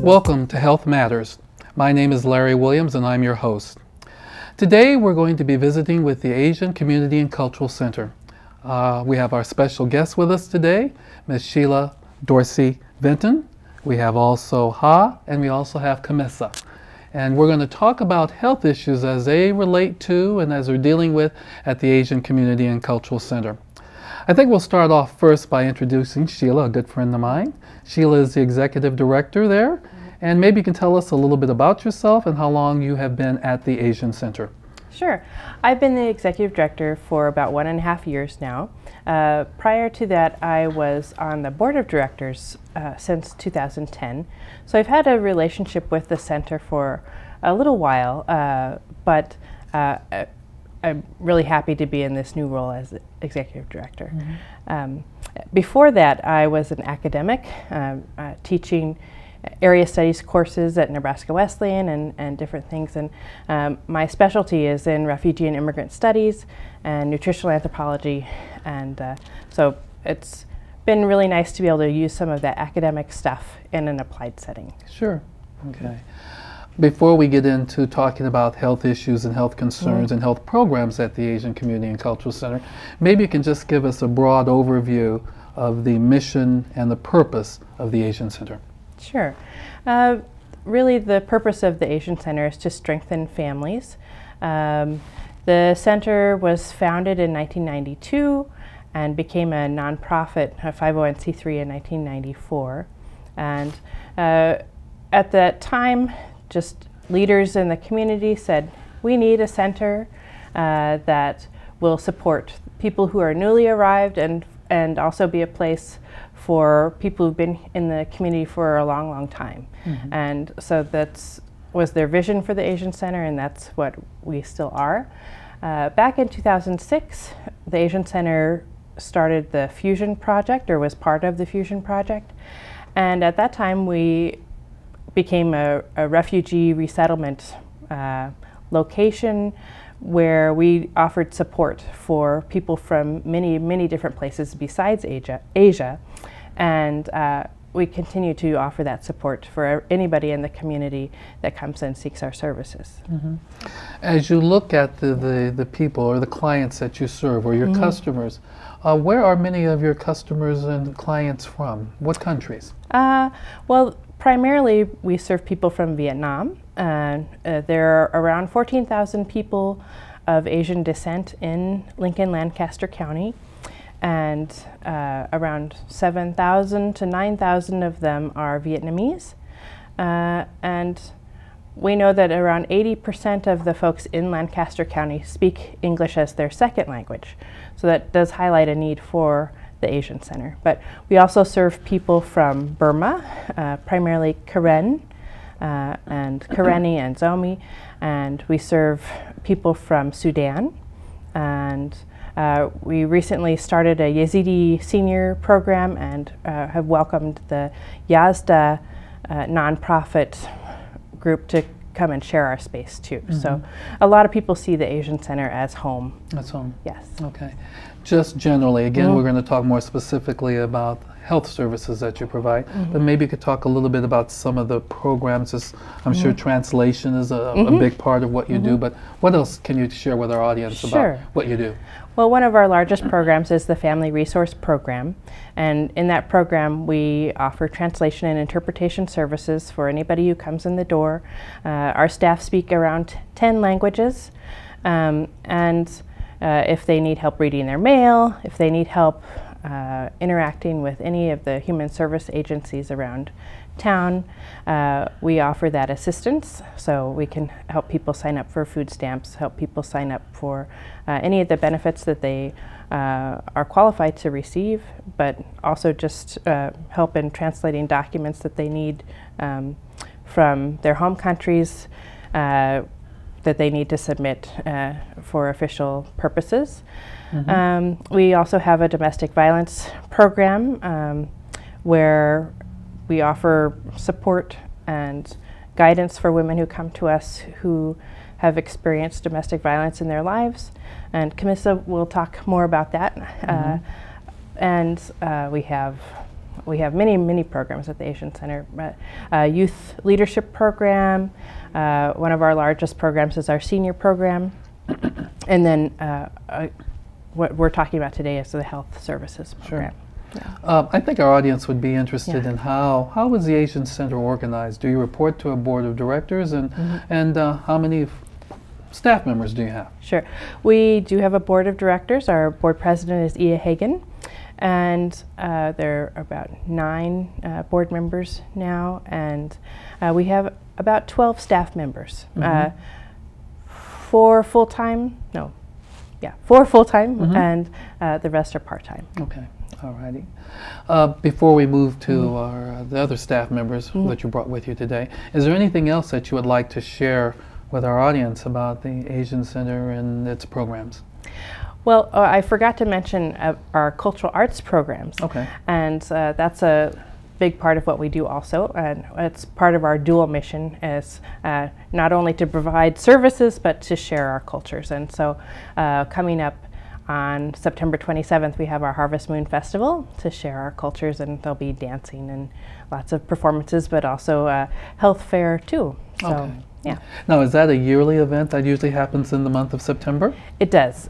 Welcome to Health Matters. My name is Larry Williams and I'm your host. Today we're going to be visiting with the Asian Community and Cultural Center. We have our special guest with us today, Ms. Sheila Dorsey Vinton. We have also Ha, and we also have Khamisa. And we're going to talk about health issues as they relate to and as we're dealing with at the Asian Community and Cultural Center. I think we'll start off first by introducing Sheila, a good friend of mine. Sheila is the executive director there, and maybe you can tell us a little bit about yourself and how long you have been at the Asian Center. Sure. I've been the executive director for about 1.5 years now. Prior to that, I was on the board of directors since 2010. So I've had a relationship with the center for a little while, but I'm really happy to be in this new role as executive director. Mm-hmm. Before that, I was an academic teaching area studies courses at Nebraska Wesleyan and different things. And my specialty is in refugee and immigrant studies and nutritional anthropology. And so it's been really nice to be able to use some of that academic stuff in an applied setting. Sure. Okay. Before we get into talking about health issues and health concerns and health programs at the Asian Community and Cultural Center, maybe you can just give us a broad overview of the mission and the purpose of the Asian Center. Sure. Really the purpose of the Asian Center is to strengthen families. The center was founded in 1992 and became a nonprofit, a 501c3 in 1994. And at that time, just leaders in the community said, we need a center that will support people who are newly arrived and also be a place for people who've been in the community for a long, long time. Mm-hmm. And so that was their vision for the Asian Center, and that's what we still are. Back in 2006, the Asian Center started the Fusion Project, or was part of the Fusion Project. And at that time, we became a refugee resettlement location where we offered support for people from many, many different places besides Asia. And we continue to offer that support for anybody in the community that comes and seeks our services. Mm-hmm. As you look at the people or the clients that you serve or your customers, where are many of your customers and clients from? What countries? Well, primarily we serve people from Vietnam. There are around 14,000 people of Asian descent in Lincoln, Lancaster County. And around 7,000 to 9,000 of them are Vietnamese. And we know that around 80% of the folks in Lancaster County speak English as their second language. So that does highlight a need for the Asian Center. But we also serve people from Burma, primarily Karen and Karenni and Zomi. And we serve people from Sudan. And we recently started a Yazidi senior program and have welcomed the Yazda nonprofit group to come and share our space too. Mm-hmm. So a lot of people see the Asian Center as home. That's home. Yes. Okay. Just generally, again, we're going to talk more specifically about health services that you provide, but maybe you could talk a little bit about some of the programs. I'm sure translation is a big part of what you do, but what else can you share with our audience about what you do? Well, one of our largest programs is the Family Resource Program, and in that program we offer translation and interpretation services for anybody who comes in the door. Our staff speak around 10 languages, and if they need help reading their mail, if they need help interacting with any of the human service agencies around town, we offer that assistance. So we can help people sign up for food stamps, help people sign up for any of the benefits that they are qualified to receive, but also just help in translating documents that they need from their home countries that they need to submit for official purposes. We also have a domestic violence program where we offer support and guidance for women who come to us who have experienced domestic violence in their lives. And Khamisa will talk more about that. and we have many programs at the Asian Center. Youth leadership program. One of our largest programs is our senior program, and then what we're talking about today is the health services program. Sure. Yeah. I think our audience would be interested in how is the Asian Center organized? Do you report to a board of directors, and how many staff members do you have? Sure. We do have a board of directors. Our board president is Ia Hagen, and there are about 9 board members now, and we have about 12 staff members. 4 full-time, no, yeah, 4 full-time, and the rest are part-time. Okay. All righty. Before we move to the other staff members that you brought with you today, is there anything else that you would like to share with our audience about the Asian Center and its programs? Well, I forgot to mention our cultural arts programs. Okay. And that's a big part of what we do also, and it's part of our dual mission is not only to provide services but to share our cultures. And so coming up on September 27th, we have our Harvest Moon Festival to share our cultures, and there'll be dancing and lots of performances, but also a health fair too. So, okay. Yeah. Now, is that a yearly event that usually happens in the month of September? It does,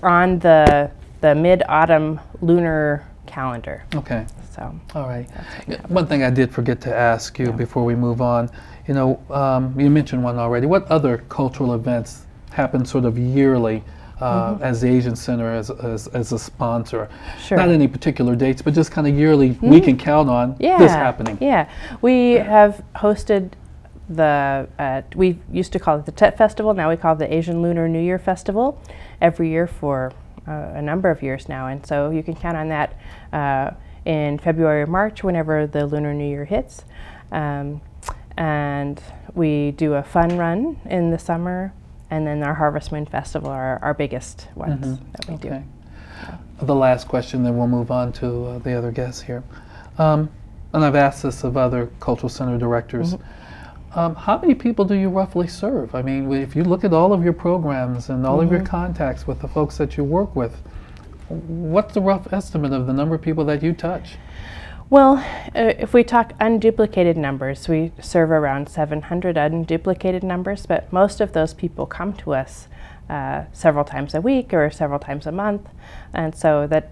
on the mid-autumn lunar calendar. Okay. So. All right. One thing I did forget to ask you before we move on, you know, you mentioned one already. What other cultural events happen sort of yearly as the Asian Center as a sponsor? Sure. Not any particular dates, but just kind of yearly we can count on this happening. Yeah. We have hosted we used to call it the Tet Festival, now we call it the Asian Lunar New Year Festival every year for a number of years now, and so you can count on that in February or March whenever the Lunar New Year hits. And we do a fun run in the summer, and then our Harvest Moon Festival are our biggest ones that we do. Yeah. The last question, then we'll move on to the other guests here. And I've asked this of other cultural center directors. How many people do you roughly serve? I mean, if you look at all of your programs and all of your contacts with the folks that you work with, what's the rough estimate of the number of people that you touch? Well, if we talk unduplicated numbers, we serve around 700 unduplicated numbers, but most of those people come to us several times a week or several times a month, and so that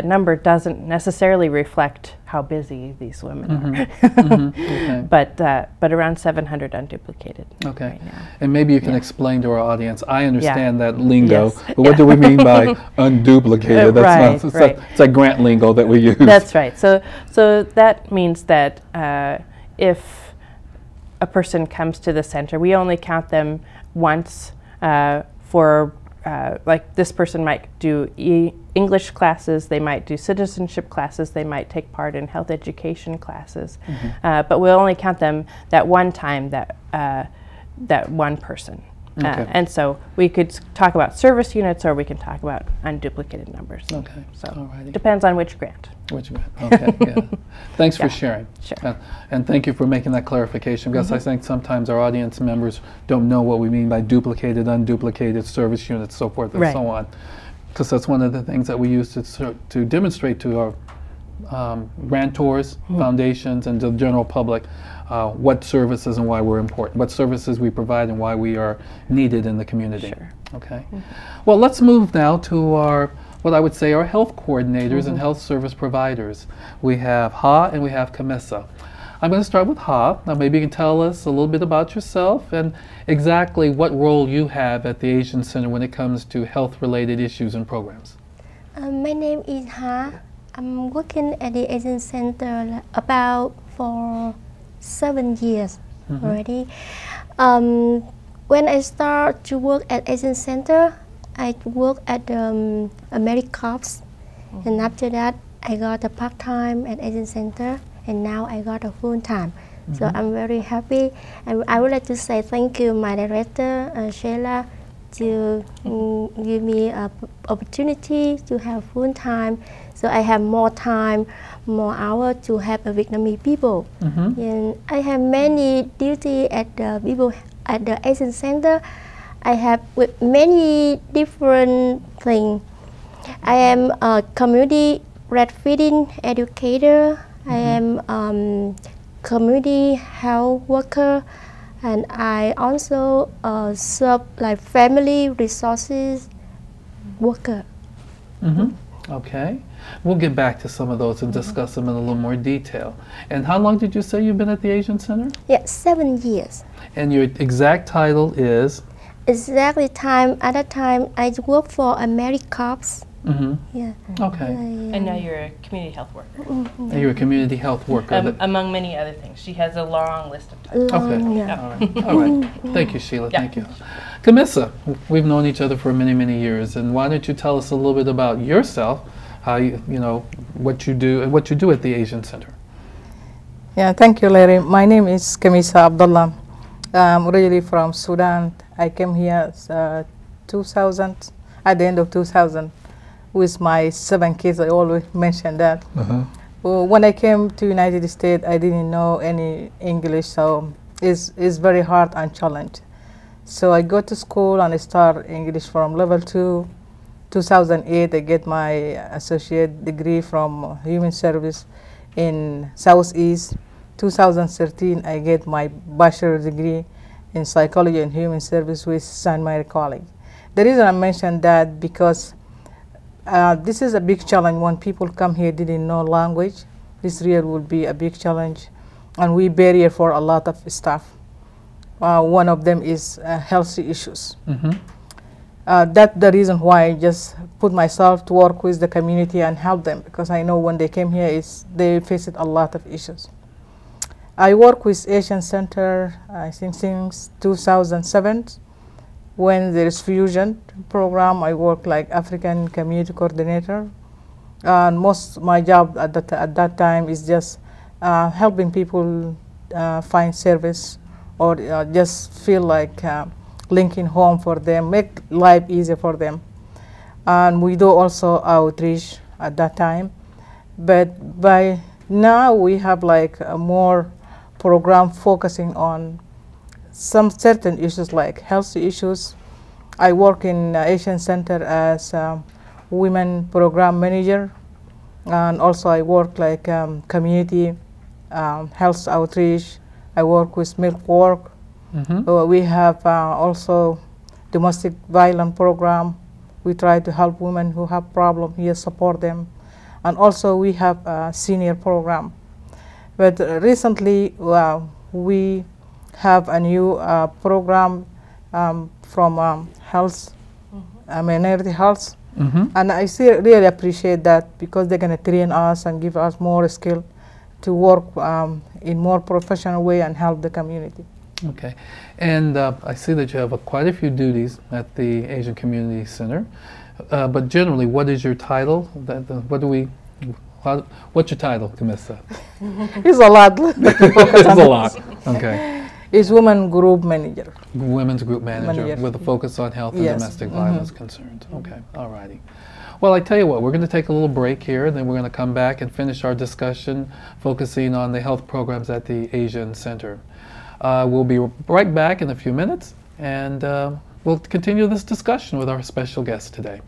number doesn't necessarily reflect how busy these women are. Okay. But around 700 unduplicated right now. And maybe you can explain to our audience, I understand that lingo, but what do we mean by unduplicated? That's it's a grant lingo that we use. That's right. So that means that if a person comes to the center, we only count them once for like this person might do English classes, they might do citizenship classes, they might take part in health education classes, but we'll only count them that one time, that one person. And so we could talk about service units, or we can talk about unduplicated numbers. Okay. So depends on which grant. Which grant? Okay. Thanks for sharing. Sure. And thank you for making that clarification, because I think sometimes our audience members don't know what we mean by duplicated, unduplicated service units, so forth and so on. Because that's one of the things that we use to demonstrate to our grantors, foundations, and the general public what services and why we're important, what services we provide and why we are needed in the community. Sure. Okay. Well, let's move now to our, what I would say, our health coordinators and health service providers. We have Ha and we have Khamisa. I'm going to start with Ha. Now maybe you can tell us a little bit about yourself and exactly what role you have at the Asian Center when it comes to health-related issues and programs. My name is Ha. I'm working at the Asian Center about for 7 years already. When I start to work at Asian Center, I work at the AmeriCorps, and after that I got a part-time at Asian Center, and now I got a full-time. So I'm very happy, and I would like to say thank you, my director, Sheila, to give me an opportunity to have full-time, so I have more time, more hours to help the Vietnamese people. And I have many duties at the people at the Asian Center. I have with many different things. I am a community breastfeeding educator. I am community health worker, and I also serve like family resources worker. Okay. We'll get back to some of those and discuss them in a little more detail. And how long did you say you've been at the Asian Center? Yeah, 7 years. And your exact title is? Exactly time, at that time, I work for AmeriCorps. Yeah. Okay. And now you're a community health worker. And you're a community health worker. Among many other things. She has a long list of titles. Okay. Yeah. All right. All right. Thank you, Sheila. Thank you. Khamisa, we've known each other for many, many years, and why don't you tell us a little bit about yourself, how you know, what you do at the Asian Center? Yeah, thank you, Larry. My name is Khamisa Abdullah. I'm originally from Sudan. I came here 2000, at the end of 2000, with my 7 kids. I always mention that. When I came to United States, I didn't know any English, so it's very hard and challenging. So I go to school and I start English from level 2. 2008, I get my associate degree from Human Service in Southeast. 2013, I get my bachelor degree in Psychology and Human Service with St. Mary College. The reason I mentioned that because this is a big challenge when people come here didn't know language. This really will be a big challenge, and we barrier for a lot of stuff. One of them is health issues. That's the reason why I just put myself to work with the community and help them, because I know when they came here, they faced a lot of issues. I work with Asian Center, I think since 2007. When there is fusion program, I work like African community coordinator. And most my job at that time is just helping people find service, or just feel like linking home for them, make life easier for them. And we do also outreach at that time. But by now we have like a more program focusing on some certain issues like health issues. I work in Asian Center as women program manager, and also I work like community health outreach. I work with milk work. We have also domestic violence program. We try to help women who have problems here, support them. And also we have a senior program. But recently we have a new program from health, minority health. And I really appreciate that, because they're going to train us and give us more skill to work in more professional way and help the community. Okay, and I see that you have quite a few duties at the Asian Community Center, but generally, what is your title? What's your title, Khamisa? It's a lot. It's a lot. Okay. It's Women Group Manager. Women's Group Manager with a focus on health and domestic violence concerns. Okay, all righty. Well, I tell you what, we're going to take a little break here, and then we're going to come back and finish our discussion focusing on the health programs at the Asian Center. We'll be right back in a few minutes, and we'll continue this discussion with our special guest today.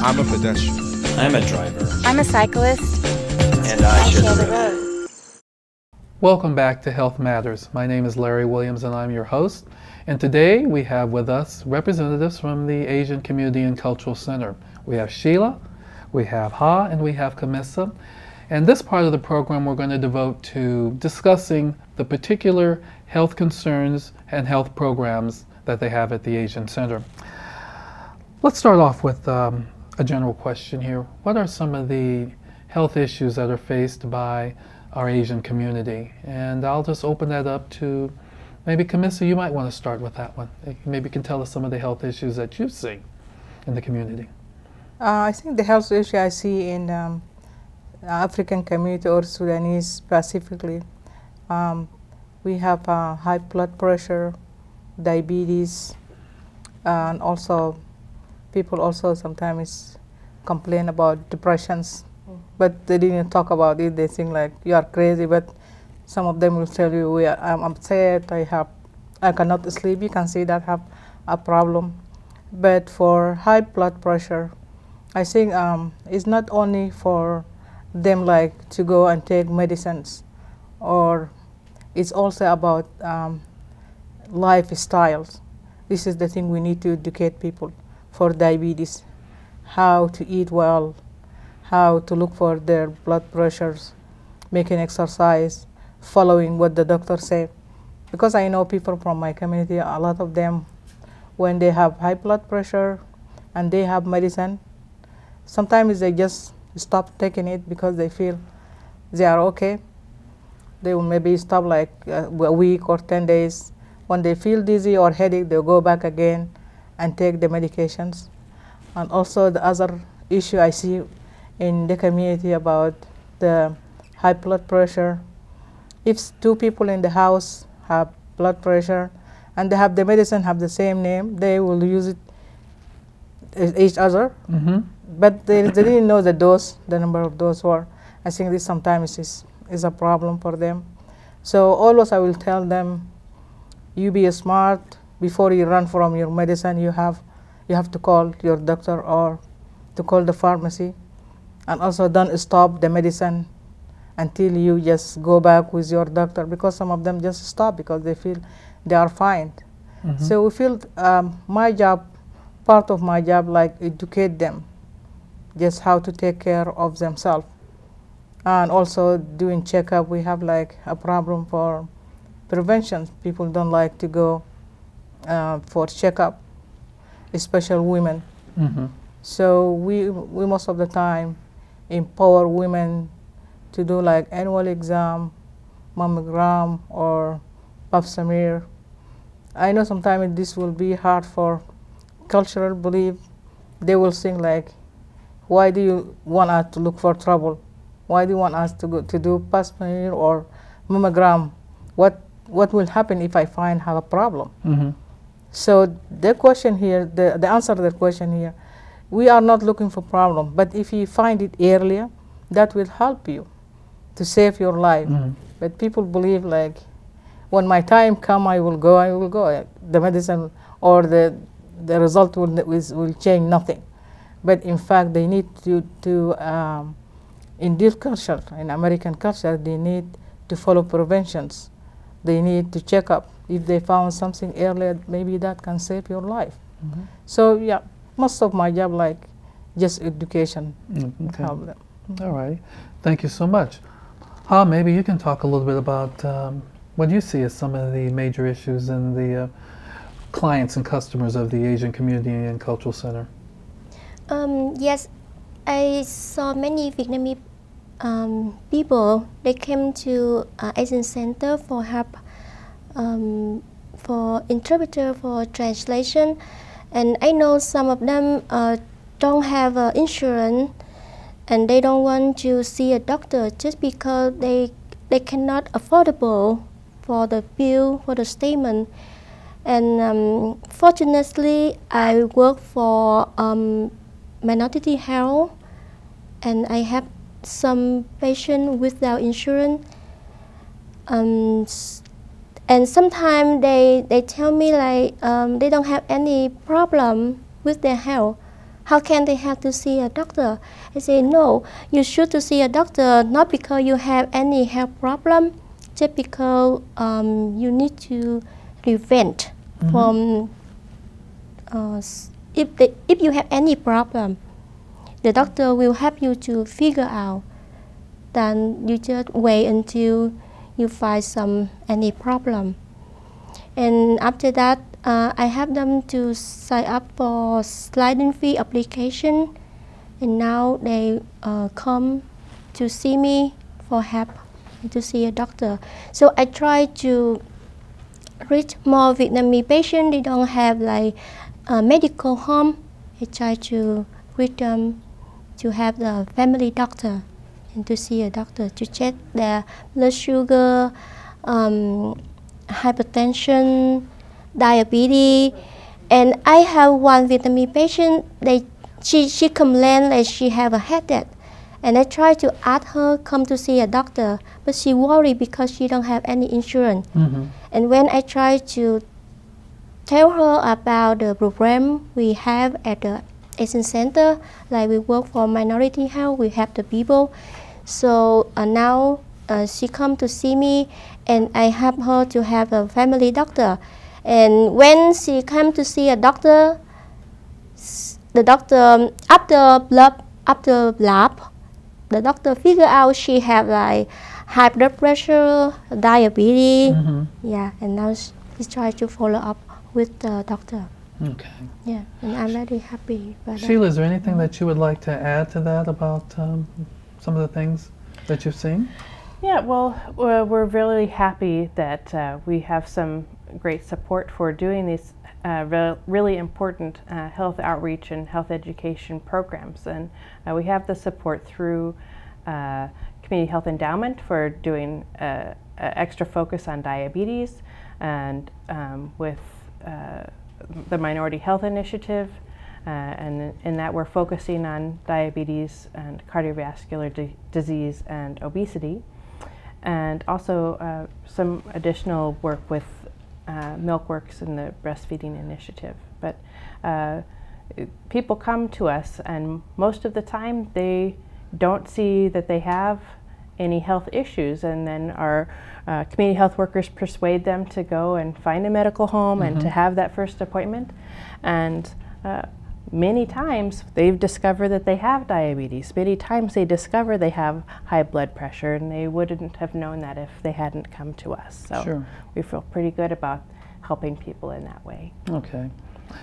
I'm a pedestrian. I'm a driver. I'm a cyclist. And I share the road. Welcome back to Health Matters. My name is Larry Williams and I'm your host. And today we have with us representatives from the Asian Community and Cultural Center. We have Sheila, we have Ha, and we have Khamisa. And this part of the program we're going to devote to discussing the particular health concerns and health programs that they have at the Asian Center. Let's start off with a general question here. What are some of the health issues that are faced by our Asian community? And I'll just open that up to maybe Khamisa, you might want to start with that one. Maybe you can tell us some of the health issues that you see in the community. I think the health issue I see in African community or Sudanese specifically We have high blood pressure, diabetes, and also people also sometimes complain about depressions, but they didn't talk about it. They think like you are crazy, but some of them will tell you, I'm upset, I cannot sleep. You can see that have a problem. But for high blood pressure, I think it's not only for them like to go and take medicines, or it's also about lifestyles. This is the thing we need to educate people for diabetes, how to eat well, how to look for their blood pressures, making exercise, following what the doctor said. Because I know people from my community, a lot of them, when they have high blood pressure and they have medicine, sometimes they just stop taking it because they feel they are okay. They will maybe stop like a week or 10 days. When they feel dizzy or headache, they'll go back again and take the medications. And also the other issue I see in the community about the high blood pressure, if two people in the house have blood pressure and they have the medicine have the same name, they will use it each other. But they didn't know the dose, the number of dose. Or I think this sometimes is a problem for them. So always I will tell them, you be smart. Before you run from your medicine, you have to call your doctor or to call the pharmacy. And also don't stop the medicine until you just go back with your doctor, because some of them just stop because they feel they are fine. So we feel my job, part of my job, like educate them just how to take care of themselves. And also doing checkup, we have like a problem for prevention. People don't like to go for checkup, especially women. So we most of the time empower women to do like annual exam, mammogram, or pap smear. I know sometimes this will be hard for cultural belief. They will think like, why do you want us to look for trouble? Why do you want us to go to do pap smear or mammogram? What will happen if I find have a problem? So the question here, the answer to the question here, we are not looking for problem, but if you find it earlier, that will help you to save your life. But people believe like, when my time come, I will go. The medicine or the result will change nothing. But in fact, they need to in this culture, in American culture, they need to follow preventions. They need to check up. If they found something earlier, maybe that can save your life. So yeah, most of my job like just education. Okay. Help them. All right. Thank you so much. Maybe you can talk a little bit about what you see as some of the major issues in the clients and customers of the Asian Community and Cultural Center. Yes, I saw many Vietnamese people. They came to Asian Center for help, for interpreter, for translation, and I know some of them don't have insurance, and they don't want to see a doctor just because they cannot affordable for the bill, for the statement. And fortunately, I work for minority health, and I have some patients without insurance. And sometimes they tell me like they don't have any problem with their health. How can they have to see a doctor? I say, no, you should to see a doctor, not because you have any health problem, just because you need to prevent from, if you have any problem, the doctor will help you to figure out. Then you just wait until you find any problem. And after that, I have them to sign up for sliding fee application, and now they come to see me for help to see a doctor. So I try to reach more Vietnamese patients. They don't have like a medical home. I try to reach them to have the family doctor and to see a doctor to check their blood sugar, hypertension, diabetes, and I have one Vietnamese patient. She complained that she have a headache, and I try to ask her come to see a doctor, but she worried because she don't have any insurance. And when I try to tell her about the program we have at the Asian Center, like we work for minority health, we have the people. So now she come to see me, and I help her to have a family doctor. And when she come to see a doctor, the doctor after lab, the doctor figure out she have like high blood pressure, diabetes. Yeah, and now she try to follow up with the doctor. Okay. Yeah, and I'm very happy about Sheila, is there anything that you would like to add to that about some of the things that you've seen? Yeah, well, we're really happy that we have some great support for doing these really important health outreach and health education programs. And we have the support through Community Health Endowment for doing extra focus on diabetes, and with the Minority Health Initiative, and in that we're focusing on diabetes and cardiovascular disease and obesity, and also some additional work with MilkWorks and the Breastfeeding Initiative. But people come to us, and most of the time they don't see that they have any health issues, and then our community health workers persuade them to go and find a medical home and to have that first appointment. And many times they've discovered that they have diabetes. Many times they discover they have high blood pressure, and they wouldn't have known that if they hadn't come to us. So we feel pretty good about helping people in that way. Okay.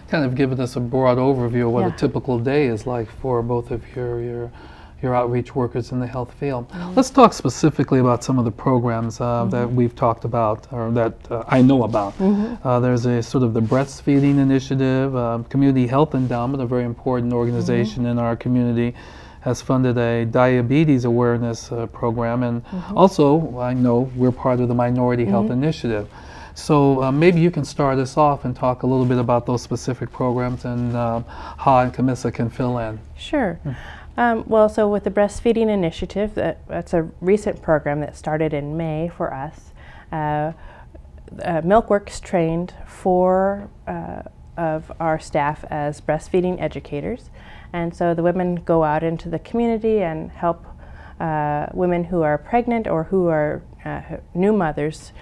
Kind of giving us a broad overview of what a typical day is like for both of your outreach workers in the health field. Let's talk specifically about some of the programs that we've talked about, or that I know about. There's a sort of the Breastfeeding Initiative. Community Health Endowment, a very important organization in our community, has funded a diabetes awareness program, and also I know we're part of the Minority Health Initiative. So maybe you can start us off and talk a little bit about those specific programs, and Ha and Khamisa can fill in. Sure. Well, so with the Breastfeeding Initiative, that's a recent program that started in May for us. MilkWorks trained 4 of our staff as breastfeeding educators, and so the women go out into the community and help women who are pregnant or who are new mothers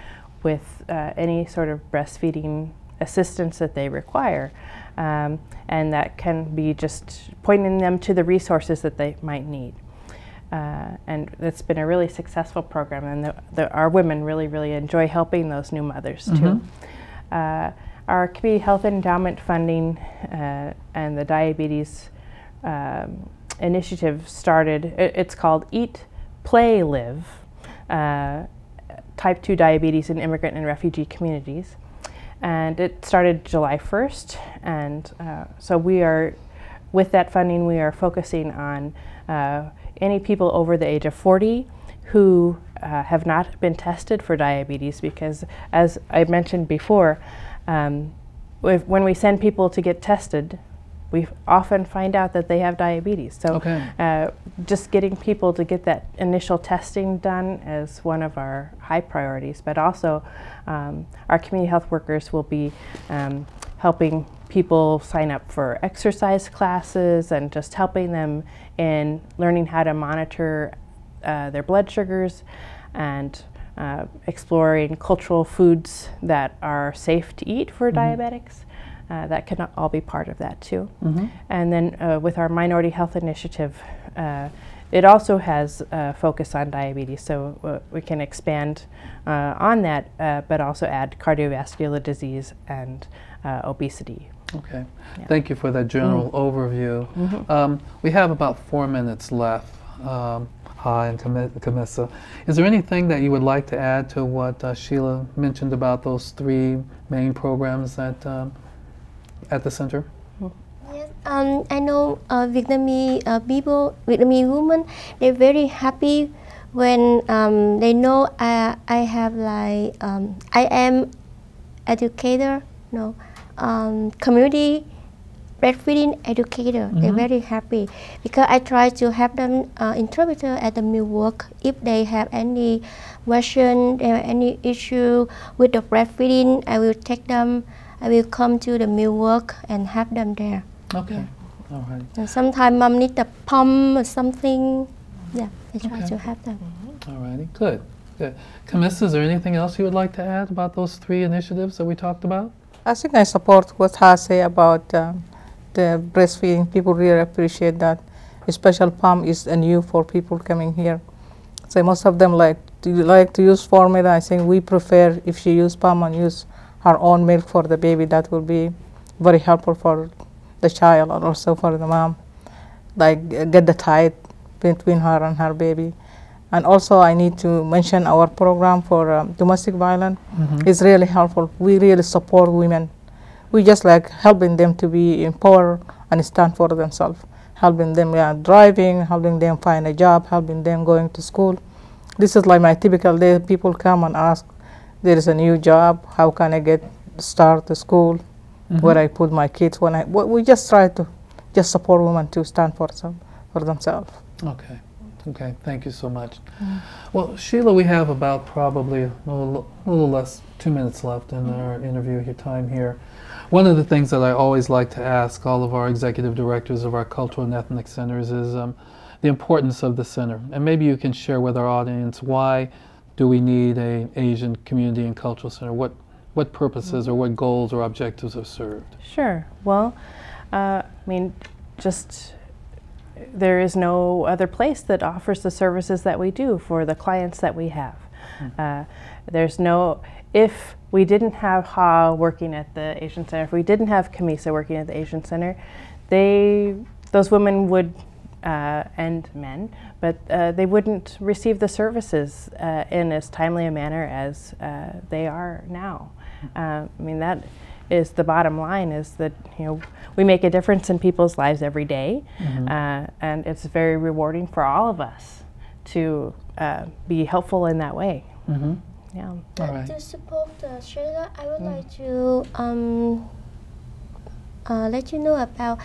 with any sort of breastfeeding assistance that they require. And that can be just pointing them to the resources that they might need. And it's been a really successful program, and our women really enjoy helping those new mothers too. Our Community Health Endowment funding and the Diabetes Initiative started, it's called Eat, Play, Live, Type 2 Diabetes in Immigrant and Refugee Communities. And it started July 1st, and so we are, with that funding, we are focusing on any people over the age of 40 who have not been tested for diabetes, because as I mentioned before, when we send people to get tested, we often find out that they have diabetes. So just getting people to get that initial testing done is one of our high priorities, but also our community health workers will be helping people sign up for exercise classes and just helping them in learning how to monitor their blood sugars, and exploring cultural foods that are safe to eat for diabetics. That can all be part of that too. And then with our Minority Health Initiative, it also has a focus on diabetes, so we can expand on that, but also add cardiovascular disease and obesity. Okay, thank you for that general overview. We have about 4 minutes left. Ha and Khamisa, is there anything that you would like to add to what Sheila mentioned about those 3 main programs at the center? Yes, I know Vietnamese people, Vietnamese women, they're very happy when they know I have like I am educator, no, community breastfeeding educator. They're very happy because I try to have them interpreter at the meal work if they have any question, any issue with the breastfeeding. I will take them. I will come to the meal work and have them there. Okay. All right. And sometimes mom need a pump or something. Yeah, I try to have them. All righty. Good. Good. Khamisa, is there anything else you would like to add about those 3 initiatives that we talked about? I think I support what Ha say about the breastfeeding. People really appreciate that. A special pump is new for people coming here. So most of them like to use formula. I think we prefer if she use pump and use her own milk for the baby. That will be very helpful for the child and also for the mom. Like get the tie between her and her baby. And also I need to mention our program for domestic violence. It's really helpful. We really support women. We just like helping them to be empowered and stand for themselves. Helping them driving, helping them find a job, helping them going to school. This is like my typical day. People come and ask, there is a new job, how can I start the school, where I put my kids. We just try to just support women to stand for themselves. Okay. Okay, thank you so much. Well, Sheila, we have about probably a little less 2 minutes left in our interview time here. One of the things that I always like to ask all of our executive directors of our cultural and ethnic centers is the importance of the center. And maybe you can share with our audience, why do we need an Asian community and cultural center? What purposes or what goals or objectives are served? Sure. Well, I mean, there is no other place that offers the services that we do for the clients that we have. If we didn't have Ha working at the Asian Center, if we didn't have Khamisa working at the Asian Center, those women would, and men, but they wouldn't receive the services in as timely a manner as they are now. I mean, that is the bottom line, is that, you know, we make a difference in people's lives every day, and it's very rewarding for all of us to be helpful in that way. Yeah. All right. To support Sheila, I would like to let you know about,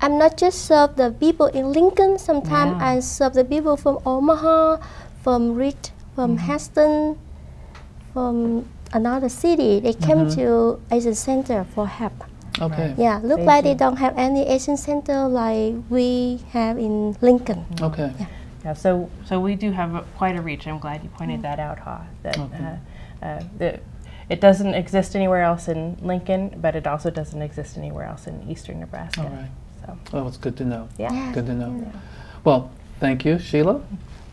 I'm not just serve the people in Lincoln, sometimes I serve the people from Omaha, from Reed, from Heston, from another city. They came to Asian Center for help. Okay. Yeah, look like they don't have any Asian Center like we have in Lincoln. Okay. Yeah, so we do have quite a reach. I'm glad you pointed that out, Ha. That it doesn't exist anywhere else in Lincoln, but it also doesn't exist anywhere else in eastern Nebraska. All right. So. Oh, it's good to know. Yeah. Good to know. Yeah. Well, thank you, Sheila.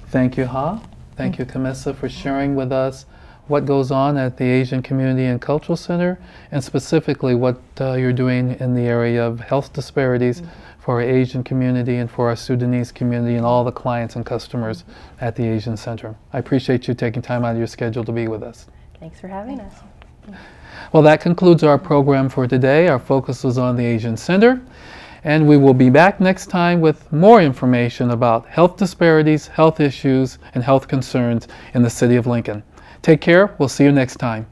Thank you, Ha. Thank you, Khamisa, for sharing with us what goes on at the Asian Community and Cultural Center, and specifically what you're doing in the area of health disparities for our Asian community and for our Sudanese community and all the clients and customers at the Asian Center. I appreciate you taking time out of your schedule to be with us. Thanks for having us. Well, that concludes our program for today. Our focus was on the Asian Center, and we will be back next time with more information about health disparities, health issues, and health concerns in the city of Lincoln. Take care. We'll see you next time.